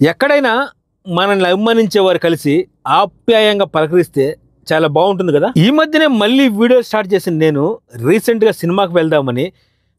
ఎక్కడైనా మనల్ని అభిమానించే వారు కలిసి ఆప్యాయంగా పలకరిస్తే చాలా బాగుంటుంది కదా. ఈ మధ్యనే మళ్ళీ వీడియో స్టార్ట్ చేసిన నేను రీసెంట్గా సినిమాకి వెళ్దామని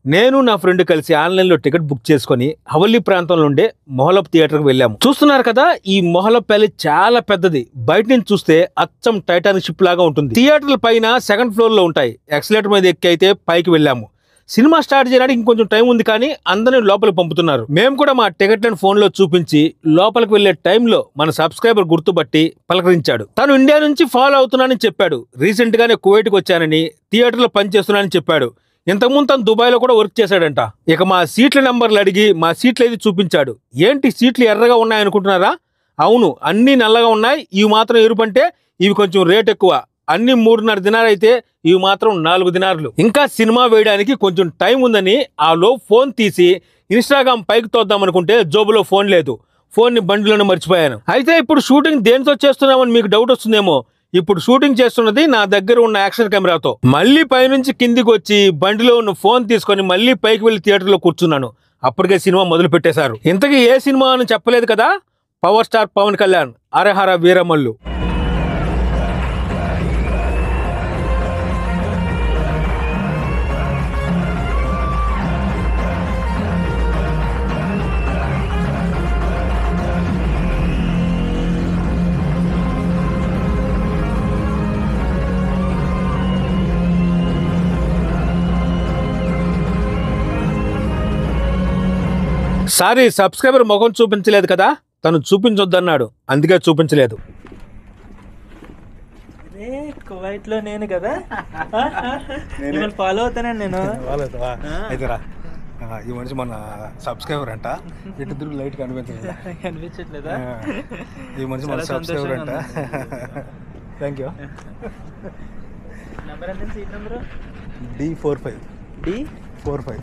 నేను నా ఫ్రెండ్ కలిసి ఆన్లైన్లో టికెట్ బుక్ చేసుకొని హవల్లీ ప్రాంతంలో ఉండే మొహలప్ థియేటర్కి వెళ్ళాము. చూస్తున్నారు కదా, ఈ మొహలప్ ప్యాలెస్ చాలా పెద్దది. బయట నుంచి చూస్తే అచ్చం టైటానిక్ షిప్ లాగా ఉంటుంది. థియేటర్ల పైన సెకండ్ ఫ్లోర్ లో ఉంటాయి. ఎక్సలేటర్ మీద ఎక్కి అయితే పైకి వెళ్ళాము. సినిమా స్టార్ట్ చేయడానికి ఇంకొంచెం టైం ఉంది, కానీ అందరినీ లోపలికి పంపుతున్నారు. మేము కూడా మా టికెట్లను ఫోన్లో చూపించి లోపలికి వెళ్లే టైంలో మన సబ్స్క్రైబర్ గుర్తుపట్టి పలకరించాడు. తను ఇండియా నుంచి ఫాలో అవుతున్నానని చెప్పాడు. రీసెంట్ గానే కువైట్కి వచ్చానని, థియేటర్లో పనిచేస్తున్నానని చెప్పాడు. ఇంతకుముందు తను దుబాయ్లో కూడా వర్క్ చేశాడంట. ఇక మా సీట్ల నెంబర్లు అడిగి మా సీట్లు ఏది చూపించాడు. ఏంటి సీట్లు ఎర్రగా ఉన్నాయనుకుంటున్నారా? అవును, అన్ని నల్లగా ఉన్నాయి. ఇవి మాత్రం ఎరుపంటే ఇవి కొంచెం రేట్ ఎక్కువ. అన్ని 3.5 దినార్ అయితే ఇవి మాత్రం 4 దినార్లు. ఇంకా సినిమా వేయడానికి కొంచెం టైం ఉందని ఆలో ఫోన్ తీసి ఇన్స్టాగ్రామ్ పైకి తోద్దామనుకుంటే జోబులో ఫోన్ లేదు. ఫోన్ ని బండిలోనే మర్చిపోయాను. అయితే ఇప్పుడు షూటింగ్ దేనితో చేస్తున్నామని మీకు డౌట్ వస్తుందేమో. ఇప్పుడు షూటింగ్ చేస్తున్నది నా దగ్గర ఉన్న యాక్షన్ కెమెరాతో. మళ్ళీ పైనుంచి కిందికి వచ్చి బండిలో ఉన్న ఫోన్ తీసుకొని మళ్ళీ పైకి వెళ్లి థియేటర్లో కూర్చున్నాను. అప్పటికే సినిమా మొదలు పెట్టేశారు. ఇంతకీ ఏ సినిమా అని చెప్పలేదు కదా. పవర్ స్టార్ పవన్ కళ్యాణ్ హరహర వీరమల్లు. సారీ, సబ్స్క్రైబర్ ముఖం చూపించలేదు కదా, తను చూపించొద్దన్నాడు, అందుకే చూపించలేదు. కువైట్ లో నేను కదా ఫాలో అవుతానండి. నేను ఫాలో అవుతావా? అయితే రా. ఈ మనిషి మన సబ్స్క్రైబర్ అంట. ఇటు తిరుగు లైట్ కనిపించట్లేదా? ఈ మనిషి మన సబ్స్క్రైబర్ అంట. Thank you. నెంబర్ ఎంత? Seat number D45. D45.